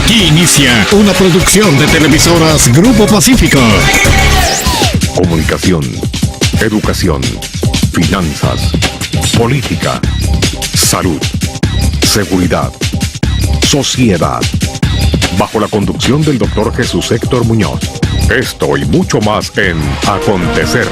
Aquí inicia una producción de Televisoras Grupo Pacífico. Comunicación, educación, finanzas, política, salud, seguridad, sociedad. Bajo la conducción del Dr. Jesús Héctor Muñoz. Esto y mucho más en Acontecer.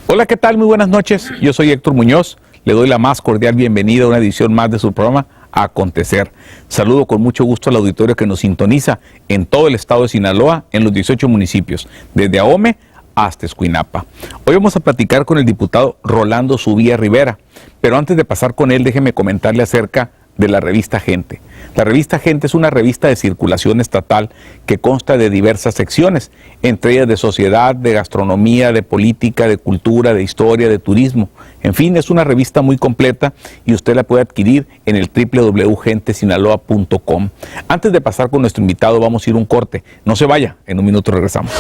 Hola, ¿qué tal? Muy buenas noches. Yo soy Héctor Muñoz. Le doy la más cordial bienvenida a una edición más de su programa Acontecer. Saludo con mucho gusto al auditorio que nos sintoniza en todo el estado de Sinaloa, en los 18 municipios, desde Ahome hasta Escuinapa. Hoy vamos a platicar con el diputado Rolando Zubía Rivera, pero antes de pasar con él, déjeme comentarle acerca de la revista Gente. La revista Gente es una revista de circulación estatal que consta de diversas secciones, entre ellas de sociedad, de gastronomía, de política, de cultura, de historia, de turismo. En fin, es una revista muy completa y usted la puede adquirir en el www.gentesinaloa.com. Antes de pasar con nuestro invitado, vamos a ir a un corte. No se vaya, en un minuto regresamos.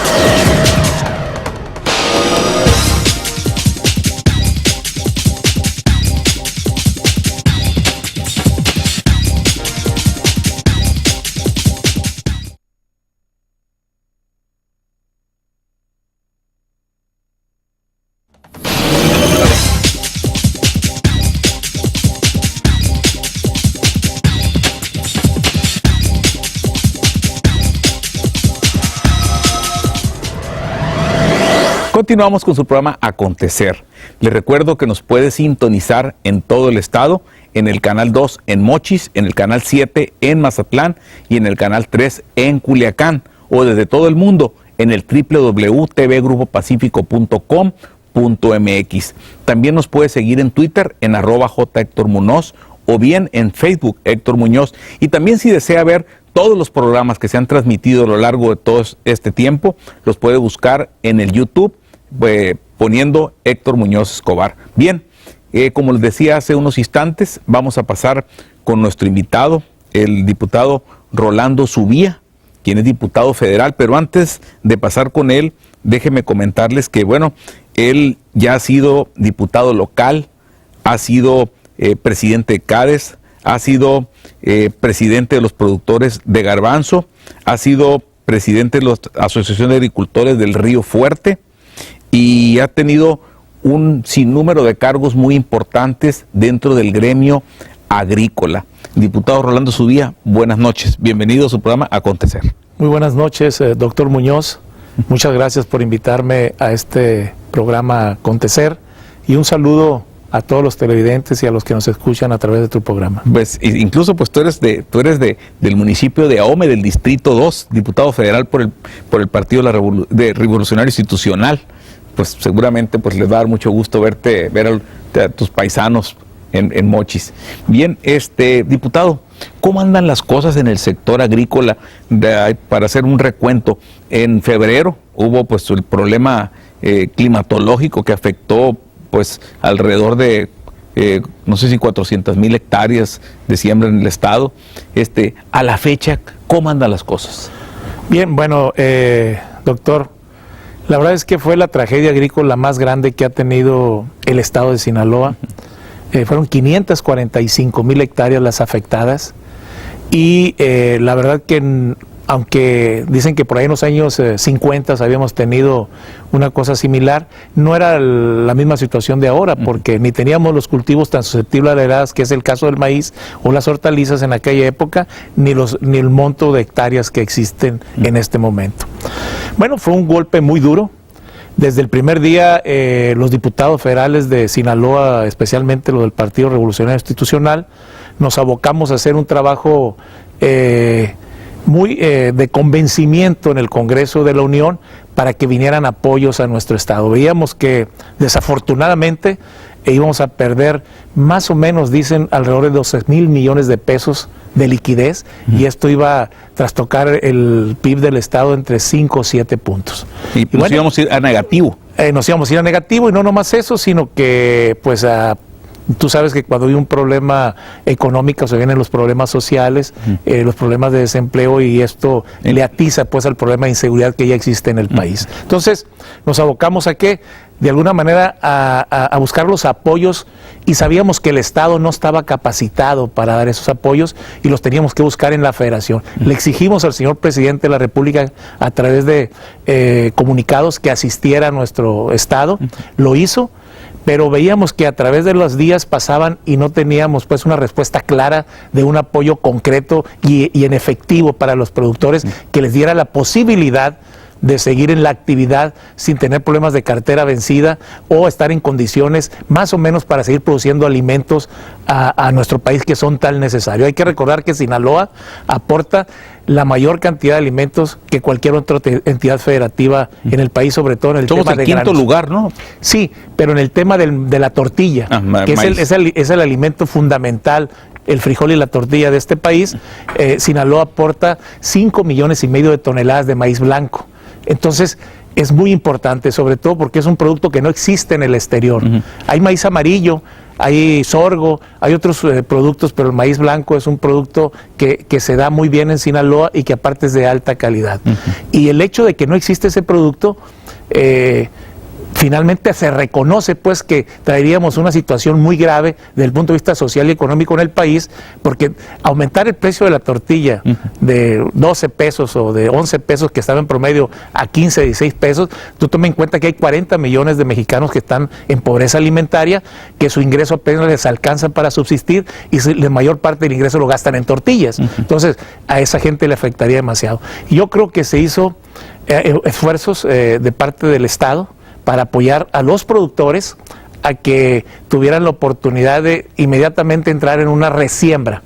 Continuamos con su programa Acontecer. Les recuerdo que nos puede sintonizar en todo el estado, en el canal 2 en Mochis, en el canal 7 en Mazatlán y en el canal 3 en Culiacán, o desde todo el mundo en el www.tvgrupopacifico.com.mx. También nos puede seguir en Twitter en @jHéctorMuñoz o bien en Facebook Héctor Muñoz. Y también si desea ver todos los programas que se han transmitido a lo largo de todo este tiempo, los puede buscar en el YouTube poniendo Héctor Muñoz Escobar. Bien, como les decía hace unos instantes, vamos a pasar con nuestro invitado, el diputado Rolando Zubía, quien es diputado federal, pero antes de pasar con él, déjenme comentarles que, bueno, él ya ha sido diputado local, ha sido presidente de CADES, ha sido presidente de los productores de garbanzo, ha sido presidente de la Asociación de Agricultores del Río Fuerte y ha tenido un sinnúmero de cargos muy importantes dentro del gremio agrícola. Diputado Rolando Zubía, buenas noches. Bienvenido a su programa Acontecer. Muy buenas noches, doctor Muñoz. Muchas gracias por invitarme a este programa Acontecer y un saludo a todos los televidentes y a los que nos escuchan a través de tu programa. Pues incluso pues tú eres del municipio de Ahome, del Distrito 2, diputado federal por el Partido Revolucionario Institucional. Pues seguramente pues les va a dar mucho gusto ver a tus paisanos en Mochis. Bien, diputado, ¿cómo andan las cosas en el sector agrícola? Para hacer un recuento, en febrero hubo pues el problema climatológico que afectó pues alrededor de, no sé si 400,000 hectáreas de siembra en el estado. A la fecha, ¿cómo andan las cosas? Bien, bueno, doctor, la verdad es que fue la tragedia agrícola más grande que ha tenido el estado de Sinaloa. Fueron 545,000 hectáreas las afectadas y la verdad que aunque dicen que por ahí en los años 50 habíamos tenido una cosa similar, no era la misma situación de ahora, porque ni teníamos los cultivos tan susceptibles a heladas, que es el caso del maíz o las hortalizas en aquella época, ni el monto de hectáreas que existen en este momento. Bueno, fue un golpe muy duro. Desde el primer día, los diputados federales de Sinaloa, especialmente los del Partido Revolucionario Institucional, nos abocamos a hacer un trabajo muy de convencimiento en el Congreso de la Unión para que vinieran apoyos a nuestro estado. Veíamos que desafortunadamente íbamos a perder más o menos, dicen, alrededor de 12,000 millones de pesos de liquidez, y esto iba a trastocar el PIB del estado entre 5 o 7 puntos. Y pues bueno, íbamos a ir a negativo. Nos íbamos a ir a negativo, y no nomás eso, sino que pues tú sabes que cuando hay un problema económico se vienen los problemas sociales, los problemas de desempleo, y esto le atiza pues al problema de inseguridad que ya existe en el país. Entonces nos abocamos a que de alguna manera a buscar los apoyos, y sabíamos que el Estado no estaba capacitado para dar esos apoyos y los teníamos que buscar en la Federación. Le exigimos al señor presidente de la República a través de comunicados que asistiera a nuestro Estado, lo hizo, pero veíamos que a través de los días pasaban y no teníamos pues una respuesta clara de un apoyo concreto y en efectivo para los productores que les diera la posibilidad de seguir en la actividad sin tener problemas de cartera vencida o estar en condiciones más o menos para seguir produciendo alimentos a nuestro país que son tan necesarios. Hay que recordar que Sinaloa aporta la mayor cantidad de alimentos que cualquier otra entidad federativa en el país, sobre todo en el tema de granos. Somos el quinto lugar, ¿no? Sí, pero en el tema de la tortilla, que es el alimento fundamental, el frijol y la tortilla de este país. Sinaloa aporta 5,5 millones de toneladas de maíz blanco. Entonces, es muy importante, sobre todo porque es un producto que no existe en el exterior. Hay maíz amarillo, hay sorgo, hay otros productos, pero el maíz blanco es un producto que se da muy bien en Sinaloa y que aparte es de alta calidad. Y el hecho de que no existe ese producto, finalmente se reconoce pues que traeríamos una situación muy grave desde el punto de vista social y económico en el país, porque aumentar el precio de la tortilla de 12 pesos o de 11 pesos que estaba en promedio a 15, 16 pesos, tú toma en cuenta que hay 40 millones de mexicanos que están en pobreza alimentaria, que su ingreso apenas les alcanza para subsistir y la mayor parte del ingreso lo gastan en tortillas. Entonces a esa gente le afectaría demasiado. Y yo creo que se hizo esfuerzos de parte del Estado para apoyar a los productores a que tuvieran la oportunidad de inmediatamente entrar en una resiembra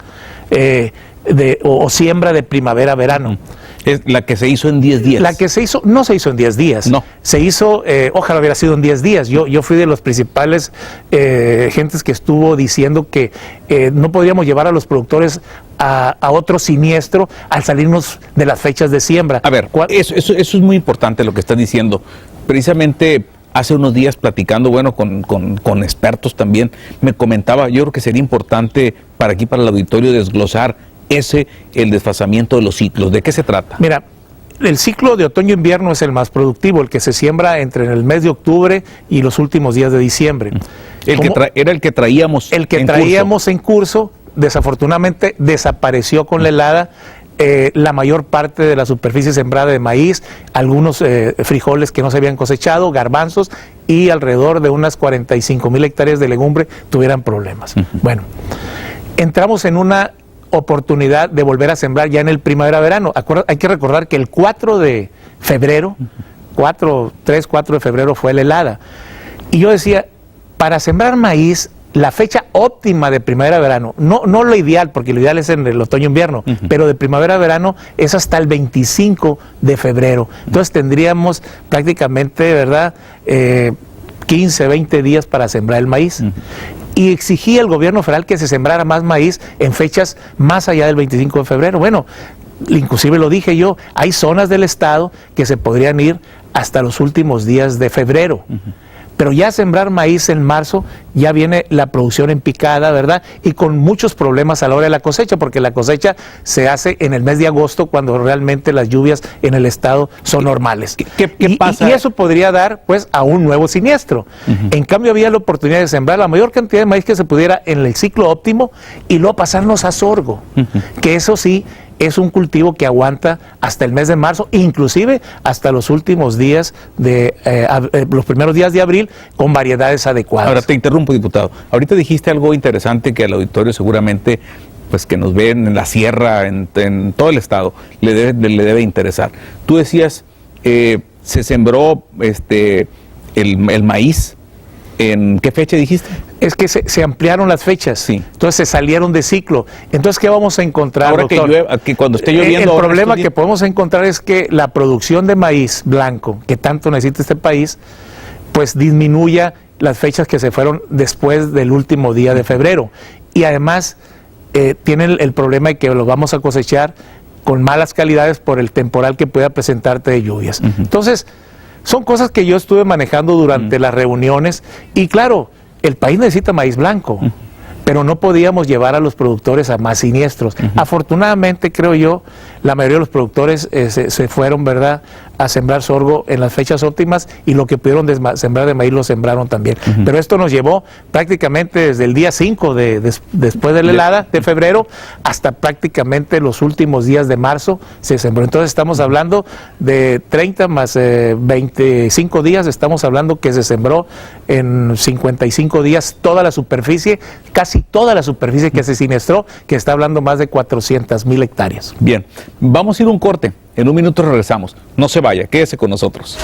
o siembra de primavera-verano. Es la que se hizo en 10 días. La que se hizo, no se hizo en 10 días. No. Se hizo, ojalá hubiera sido en 10 días. Yo fui de los principales gentes que estuvo diciendo que no podríamos llevar a los productores a otro siniestro al salirnos de las fechas de siembra. A ver, eso es muy importante lo que estás diciendo. Precisamente hace unos días platicando, bueno, con expertos también, me comentaba, yo creo que sería importante para aquí, para el auditorio, desglosar el desfasamiento de los ciclos. ¿De qué se trata? Mira, el ciclo de otoño-invierno es el más productivo, el que se siembra entre el mes de octubre y los últimos días de diciembre. Era el que traíamos en curso, desafortunadamente desapareció con la helada. La mayor parte de la superficie sembrada de maíz, algunos frijoles que no se habían cosechado, garbanzos, y alrededor de unas 45,000 hectáreas de legumbre tuvieran problemas. Bueno, entramos en una oportunidad de volver a sembrar ya en el primavera-verano. Hay que recordar que el 4 de febrero, 4 de febrero fue la helada. Y yo decía, para sembrar maíz, la fecha óptima de primavera-verano, no lo ideal, porque lo ideal es en el otoño-invierno, pero de primavera-verano es hasta el 25 de febrero. Entonces tendríamos prácticamente, ¿verdad?, 15, 20 días para sembrar el maíz. Y exigía el gobierno federal que se sembrara más maíz en fechas más allá del 25 de febrero. Bueno, inclusive lo dije yo, hay zonas del estado que se podrían ir hasta los últimos días de febrero. Pero ya sembrar maíz en marzo, ya viene la producción en picada, ¿verdad? Y con muchos problemas a la hora de la cosecha, porque la cosecha se hace en el mes de agosto, cuando realmente las lluvias en el estado son normales. ¿Qué pasa? Y eso podría dar, pues, a un nuevo siniestro. En cambio, había la oportunidad de sembrar la mayor cantidad de maíz que se pudiera en el ciclo óptimo y luego pasarnos a sorgo, que eso sí es un cultivo que aguanta hasta el mes de marzo, inclusive hasta los últimos días los primeros días de abril, con variedades adecuadas. Ahora te interrumpo, diputado. Ahorita dijiste algo interesante que al auditorio seguramente, pues que nos ven en la sierra, en todo el estado, le debe interesar. Tú decías, se sembró el maíz. ¿En qué fecha dijiste? Es que se ampliaron las fechas, sí. Entonces se salieron de ciclo. Entonces, ¿qué vamos a encontrar, ahora doctor? que cuando esté lloviendo... El problema que podemos encontrar es que la producción de maíz blanco, que tanto necesita este país, pues disminuya las fechas que se fueron después del último día de febrero. Y además, tiene el problema de que lo vamos a cosechar con malas calidades por el temporal que pueda presentarte de lluvias. Entonces, son cosas que yo estuve manejando durante las reuniones y claro, el país necesita maíz blanco, pero no podíamos llevar a los productores a más siniestros. Afortunadamente, creo yo, la mayoría de los productores se fueron, ¿verdad?, a sembrar sorgo en las fechas óptimas, y lo que pudieron sembrar de maíz lo sembraron también. Pero esto nos llevó prácticamente desde el día 5 después de la helada de febrero hasta prácticamente los últimos días de marzo se sembró. Entonces estamos hablando de 30 más 25 días, estamos hablando que se sembró en 55 días toda la superficie, casi toda la superficie que se siniestró, que está hablando más de 400,000 hectáreas. Bien, vamos a ir a un corte. En un minuto regresamos. No se vaya, quédese con nosotros.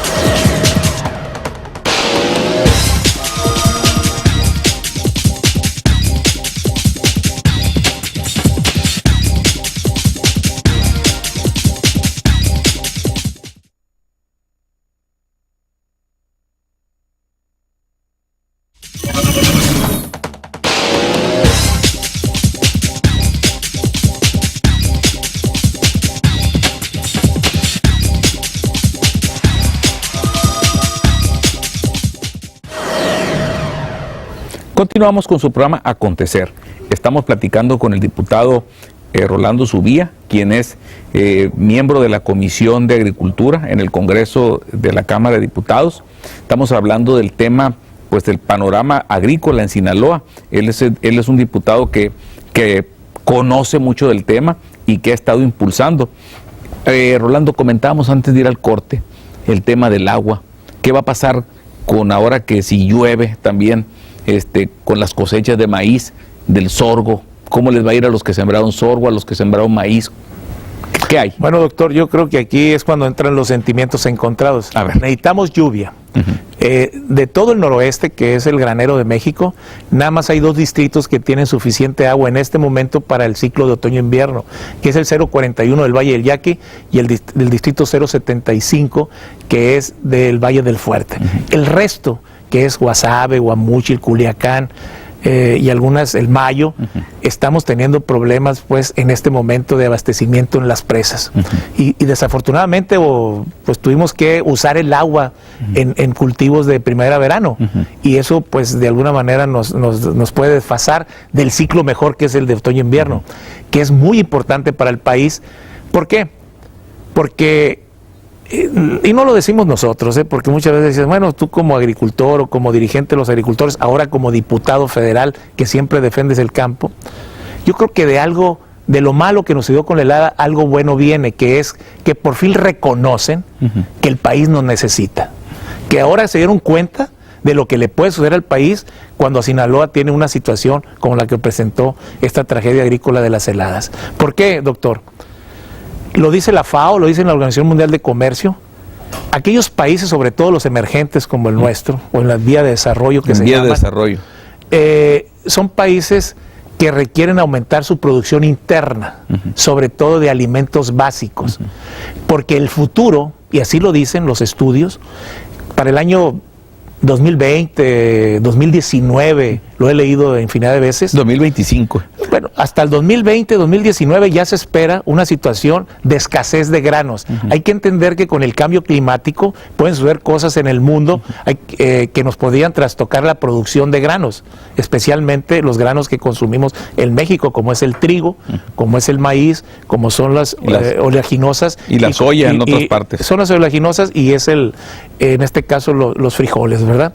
Continuamos con su programa Acontecer. Estamos platicando con el diputado Rolando Subía, quien es miembro de la Comisión de Agricultura en el Congreso de la Cámara de Diputados. Estamos hablando del tema, pues, del panorama agrícola en Sinaloa. Él es un diputado que conoce mucho del tema y que ha estado impulsando. Rolando, comentábamos antes de ir al corte el tema del agua. ¿Qué va a pasar con ahora que si llueve también? Con las cosechas de maíz, del sorgo, ¿cómo les va a ir a los que sembraron sorgo, a los que sembraron maíz? ¿Qué hay? Bueno, doctor, yo creo que aquí es cuando entran los sentimientos encontrados. A ver. Necesitamos lluvia. De todo el noroeste, que es el granero de México, nada más hay 2 distritos que tienen suficiente agua en este momento para el ciclo de otoño-invierno, que es el 041 del Valle del Yaqui y el distrito 075, que es del Valle del Fuerte. El resto, que es Guasave, Guamúchil, Culiacán y algunas, el Mayo, estamos teniendo problemas, pues, en este momento de abastecimiento en las presas. Y desafortunadamente, pues, tuvimos que usar el agua en cultivos de primavera-verano. Y eso, pues, de alguna manera nos puede desfasar del ciclo mejor, que es el de otoño-invierno, que es muy importante para el país. ¿Por qué? Porque y no lo decimos nosotros, porque muchas veces dices, bueno, tú como agricultor o como dirigente de los agricultores, ahora como diputado federal que siempre defendes el campo, yo creo que de lo malo que nos dio con la helada, algo bueno viene, que es que por fin reconocen que el país nos necesita, que ahora se dieron cuenta de lo que le puede suceder al país cuando Sinaloa tiene una situación como la que presentó esta tragedia agrícola de las heladas. ¿Por qué, doctor? Lo dice la FAO, lo dice la Organización Mundial de Comercio. Aquellos países, sobre todo los emergentes como el nuestro, o en la vía de desarrollo que se llaman, son países que requieren aumentar su producción interna, sobre todo de alimentos básicos, porque el futuro, y así lo dicen los estudios, para el año 2020, 2019, lo he leído infinidad de veces. 2025. Bueno, hasta el 2020, 2019 ya se espera una situación de escasez de granos. Hay que entender que con el cambio climático pueden suceder cosas en el mundo que nos podrían trastocar la producción de granos, especialmente los granos que consumimos en México, como es el trigo, como es el maíz, como son las oleaginosas. Y la soya en otras partes. Son las oleaginosas y es en este caso los frijoles, ¿verdad?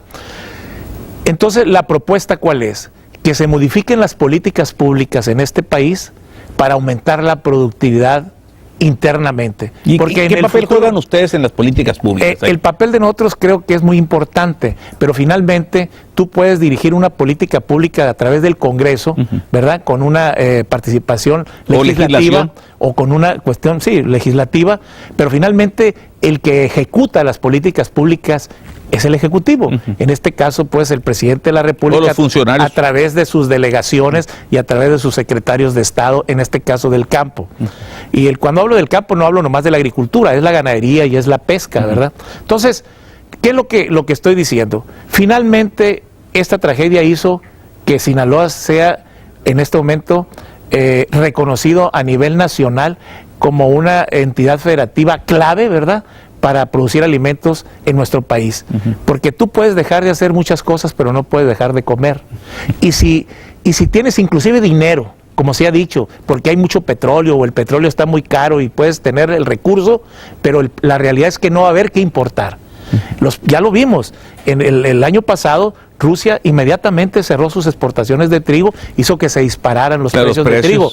Entonces, ¿la propuesta cuál es? Que se modifiquen las políticas públicas en este país para aumentar la productividad internamente. ¿Y porque qué papel juegan ustedes en las políticas públicas? El papel de nosotros creo que es muy importante, pero finalmente tú puedes dirigir una política pública a través del Congreso, ¿verdad? Con una participación legislativa o con una cuestión, sí, legislativa, pero finalmente el que ejecuta las políticas públicas es el Ejecutivo. En este caso, pues, el presidente de la República, los funcionarios, a través de sus delegaciones y a través de sus secretarios de Estado, en este caso del campo. Y cuando hablo del campo no hablo nomás de la agricultura, es la ganadería y es la pesca, ¿verdad? Entonces, ¿qué es lo que estoy diciendo? Finalmente, esta tragedia hizo que Sinaloa sea, en este momento, reconocido a nivel nacional como una entidad federativa clave, ¿verdad?, para producir alimentos en nuestro país. Porque tú puedes dejar de hacer muchas cosas, pero no puedes dejar de comer. Y si tienes inclusive dinero, como se ha dicho, porque hay mucho petróleo o el petróleo está muy caro y puedes tener el recurso, pero la realidad es que no va a haber que importar. Ya lo vimos, en el año pasado Rusia inmediatamente cerró sus exportaciones de trigo, hizo que se dispararan los precios de trigo.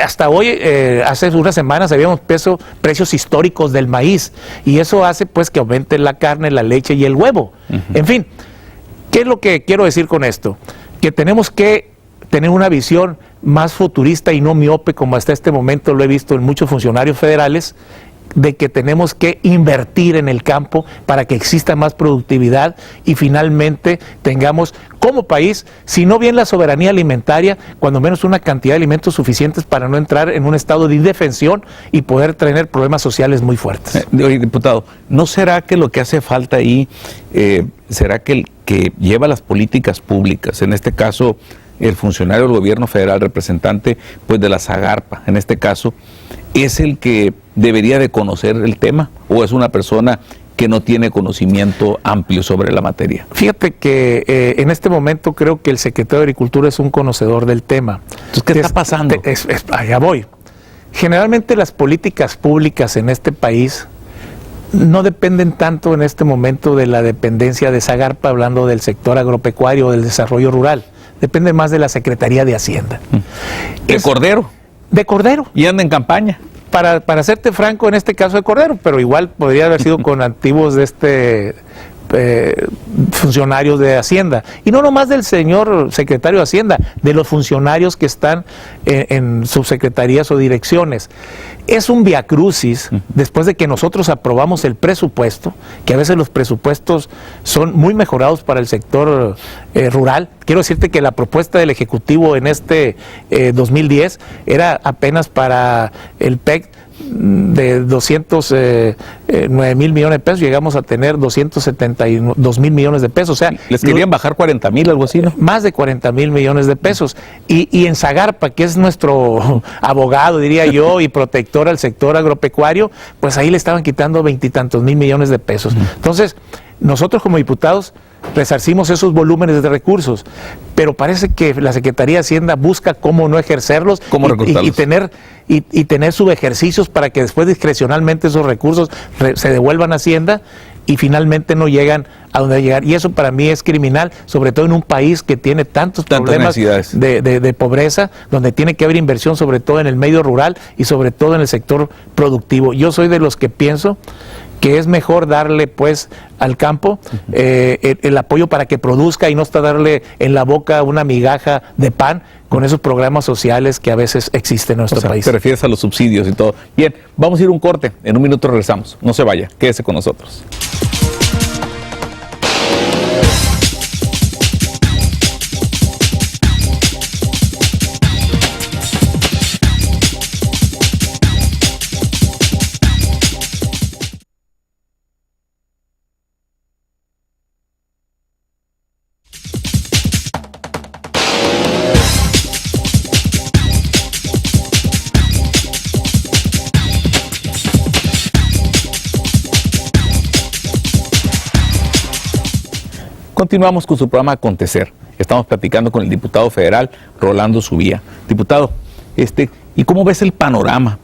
Hasta hoy, hace unas semanas, habíamos precios históricos del maíz, y eso hace pues que aumente la carne, la leche y el huevo. En fin, ¿qué es lo que quiero decir con esto? Que tenemos que tener una visión más futurista y no miope, como hasta este momento lo he visto en muchos funcionarios federales, de que tenemos que invertir en el campo para que exista más productividad y finalmente tengamos como país, si no bien la soberanía alimentaria, cuando menos una cantidad de alimentos suficientes para no entrar en un estado de indefensión y poder tener problemas sociales muy fuertes. Oye, diputado, ¿no será que lo que hace falta ahí, será que el que lleva las políticas públicas, en este caso el funcionario del gobierno federal, representante pues de la Zagarpa, en este caso, es el que debería de conocer el tema, o es una persona que no tiene conocimiento amplio sobre la materia? Fíjate que en este momento creo que el secretario de Agricultura es un conocedor del tema. Entonces, ¿qué está pasando? Allá voy. Generalmente las políticas públicas en este país no dependen tanto en este momento de la dependencia de Zagarpa, hablando del sector agropecuario o del desarrollo rural. Depende más de la Secretaría de Hacienda. ¿De Cordero? De Cordero. Y anda en campaña. Para serte franco, en este caso de Cordero, pero igual podría haber sido con antiguos de funcionarios de Hacienda. Y no nomás del señor secretario de Hacienda, de los funcionarios que están en subsecretarías o direcciones. Es un viacrucis, después de que nosotros aprobamos el presupuesto, que a veces los presupuestos son muy mejorados para el sector rural. Quiero decirte que la propuesta del Ejecutivo en este 2010 era apenas para el PEC de 209,000 millones de pesos, llegamos a tener 272,000 millones de pesos. O sea, les querían bajar 40,000, algo así, ¿no? Más de 40,000 millones de pesos. Y en Zagarpa, que es nuestro abogado, diría yo, y protector al sector agropecuario, pues ahí le estaban quitando 20 y tantos mil millones de pesos. Entonces, nosotros como diputados resarcimos esos volúmenes de recursos, pero parece que la Secretaría de Hacienda busca cómo no ejercerlos y tener subejercicios para que después discrecionalmente esos recursos se devuelvan a Hacienda y finalmente no llegan a donde llegar. Y eso para mí es criminal, sobre todo en un país que tiene tantos problemas de pobreza, donde tiene que haber inversión, sobre todo en el medio rural y sobre todo en el sector productivo. Yo soy de los que pienso que es mejor darle pues al campo el apoyo para que produzca y no está darle en la boca una migaja de pan con esos programas sociales que a veces existen en nuestro país. Te refieres a los subsidios y todo. Bien, vamos a ir a un corte, en un minuto regresamos. No se vaya, quédese con nosotros. Continuamos con su programa Acontecer. Estamos platicando con el diputado federal Rolando Subía. Diputado, ¿y cómo ves el panorama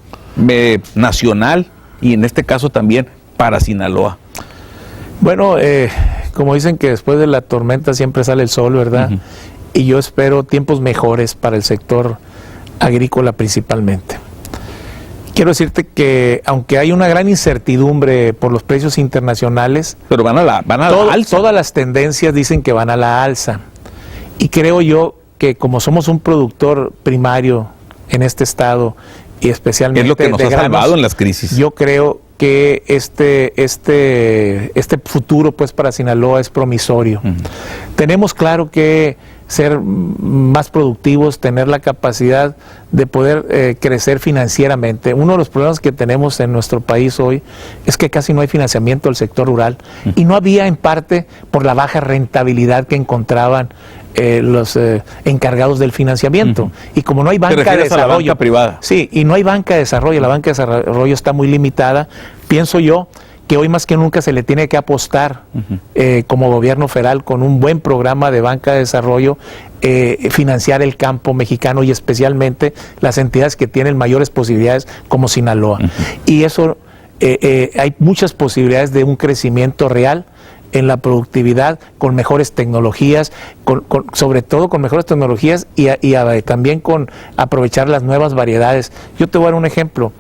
nacional y en este caso también para Sinaloa? Bueno, como dicen que después de la tormenta siempre sale el sol, ¿verdad? Y yo espero tiempos mejores para el sector agrícola principalmente. Quiero decirte que aunque hay una gran incertidumbre por los precios internacionales, pero van a la alza. Todas las tendencias dicen que van a la alza. Y creo yo que como somos un productor primario en este estado y especialmente es lo que nos ha granos, salvado en las crisis. Yo creo que este futuro pues para Sinaloa es promisorio. Tenemos claro que ser más productivos, tener la capacidad de poder crecer financieramente. Uno de los problemas que tenemos en nuestro país hoy es que casi no hay financiamiento del sector rural y no había en parte por la baja rentabilidad que encontraban los encargados del financiamiento. Y como no hay banca de desarrollo, a la banca privada. Sí, y no hay banca de desarrollo, la banca de desarrollo está muy limitada. Pienso yo que hoy más que nunca se le tiene que apostar como gobierno federal con un buen programa de banca de desarrollo, financiar el campo mexicano y especialmente las entidades que tienen mayores posibilidades como Sinaloa. Y eso, hay muchas posibilidades de un crecimiento real en la productividad, con mejores tecnologías, sobre todo con mejores tecnologías y también con aprovechar las nuevas variedades. Yo te voy a dar un ejemplo.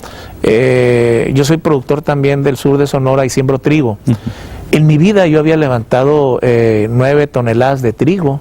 Yo soy productor también del sur de Sonora y siembro trigo. En mi vida yo había levantado 9 toneladas de trigo.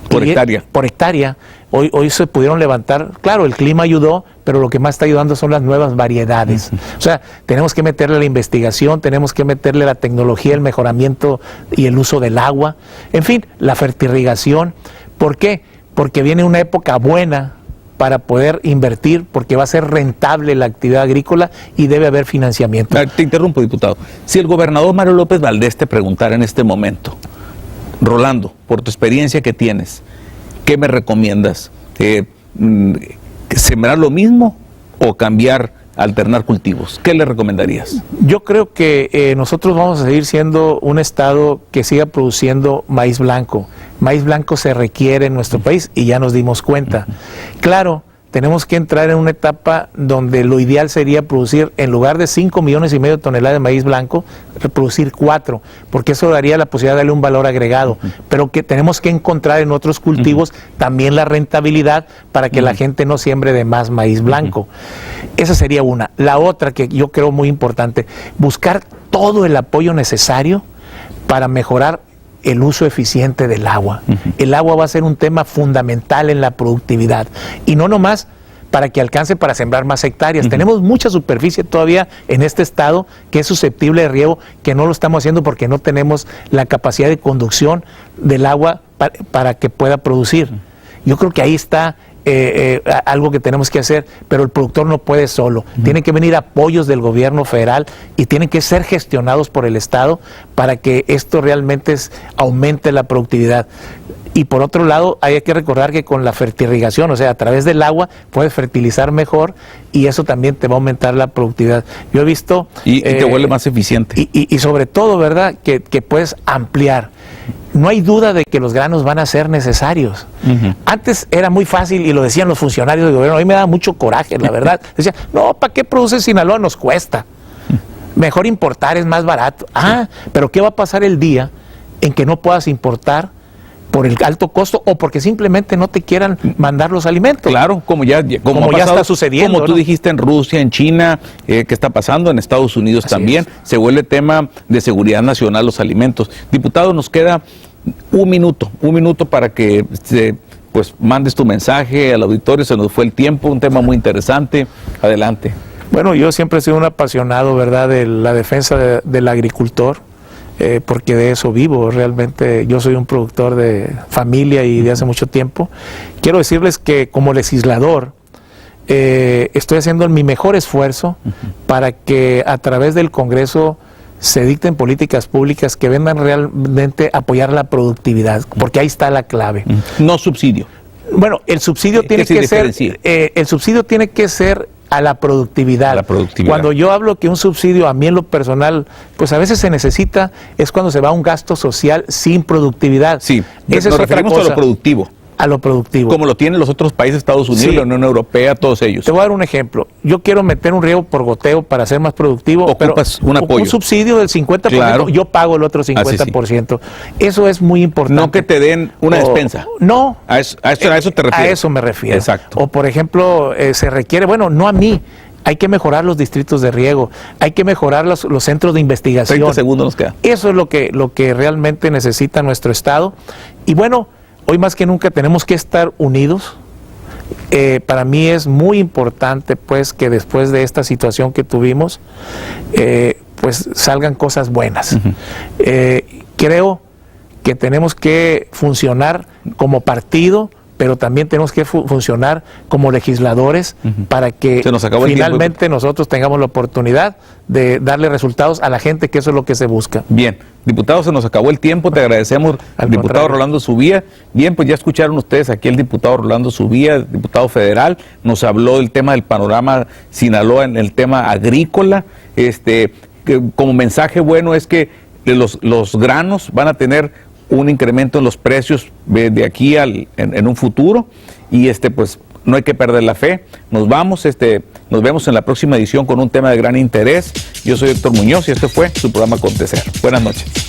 Por hectárea. Por hectárea. Hoy se pudieron levantar, claro, el clima ayudó, pero lo que más está ayudando son las nuevas variedades. O sea, tenemos que meterle la investigación, tenemos que meterle la tecnología, el mejoramiento y el uso del agua, en fin, la fertirrigación. ¿Por qué? Porque viene una época buena para poder invertir, porque va a ser rentable la actividad agrícola y debe haber financiamiento. Te interrumpo, diputado. Si el gobernador Mario López Valdés te preguntara en este momento, Rolando, por tu experiencia que tienes, ¿qué me recomiendas? ¿Sembrar lo mismo o cambiar, alternar cultivos? ¿Qué le recomendarías? Yo creo que nosotros vamos a seguir siendo un estado que siga produciendo maíz blanco. Maíz blanco se requiere en nuestro país y ya nos dimos cuenta. Claro, tenemos que entrar en una etapa donde lo ideal sería producir, en lugar de 5,5 millones de toneladas de maíz blanco, reproducir 4, porque eso daría la posibilidad de darle un valor agregado, pero que tenemos que encontrar en otros cultivos también la rentabilidad para que la gente no siembre de más maíz blanco. Esa sería una. La otra que yo creo muy importante, buscar todo el apoyo necesario para mejorar el uso eficiente del agua. El agua va a ser un tema fundamental en la productividad y no nomás para que alcance para sembrar más hectáreas. Tenemos mucha superficie todavía en este estado que es susceptible de riego, que no lo estamos haciendo porque no tenemos la capacidad de conducción del agua para que pueda producir. Yo creo que ahí está algo que tenemos que hacer, pero el productor no puede solo. Tienen que venir apoyos del gobierno federal y tienen que ser gestionados por el Estado para que esto realmente aumente la productividad. Y por otro lado, hay que recordar que con la fertirrigación, o sea, a través del agua, puedes fertilizar mejor y eso también te va a aumentar la productividad. Yo he visto... Y te vuelve más eficiente. Y sobre todo, ¿verdad?, que puedes ampliar. No hay duda de que los granos van a ser necesarios. Antes era muy fácil y lo decían los funcionarios del gobierno. A mí me da mucho coraje, la verdad. Decían, no, ¿para qué produce Sinaloa? Nos cuesta. Mejor importar, es más barato. Pero ¿qué va a pasar el día en que no puedas importar por el alto costo o porque simplemente no te quieran mandar los alimentos? Claro, como ya está sucediendo. Como tú dijiste, en Rusia, en China, ¿qué está pasando? En Estados Unidos también. Se vuelve tema de seguridad nacional los alimentos. Diputado, nos queda un minuto para que pues mandes tu mensaje al auditorio. Se nos fue el tiempo, un tema muy interesante. Adelante. Bueno, yo siempre he sido un apasionado, ¿verdad?, de la defensa del agricultor. Porque de eso vivo, realmente yo soy un productor de familia y de hace mucho tiempo. Quiero decirles que como legislador estoy haciendo mi mejor esfuerzo para que a través del Congreso se dicten políticas públicas que vengan realmente a apoyar la productividad, porque ahí está la clave. No subsidio. Bueno, el subsidio tiene que ser a la productividad. Cuando yo hablo que un subsidio, a mí en lo personal, pues a veces se necesita, es cuando se va a un gasto social sin productividad. Sí, esa nos es referimos otra cosa. a lo productivo. A lo productivo. Como lo tienen los otros países, Estados Unidos, Sí. la Unión Europea, todos ellos. Te voy a dar un ejemplo. Yo quiero meter un riego por goteo para ser más productivo. Ocupas pero un apoyo. Un subsidio del 50%, Claro. yo pago el otro 50%. Eso es muy importante. No que te den una despensa. No. A eso te refieres. A eso me refiero. Exacto. O por ejemplo, se requiere, bueno, no a mí. Hay que mejorar los distritos de riego, hay que mejorar los centros de investigación. 30 segundos nos queda. Eso es lo que realmente necesita nuestro Estado. Y bueno, hoy más que nunca tenemos que estar unidos. Para mí es muy importante pues que después de esta situación que tuvimos, pues salgan cosas buenas. Creo que tenemos que funcionar como partido, pero también tenemos que funcionar como legisladores para que finalmente nosotros tengamos la oportunidad de darle resultados a la gente, que eso es lo que se busca. Bien, diputado, se nos acabó el tiempo, te agradecemos al diputado Rolando Subía. Bien, pues ya escucharon ustedes aquí el diputado Rolando Subía, diputado federal, nos habló del tema del panorama Sinaloa en el tema agrícola. como mensaje bueno es que los granos van a tener un incremento en los precios de aquí en un futuro, y pues no hay que perder la fe. Nos vemos en la próxima edición con un tema de gran interés. Yo soy Héctor Muñoz y este fue su programa Acontecer. Buenas noches.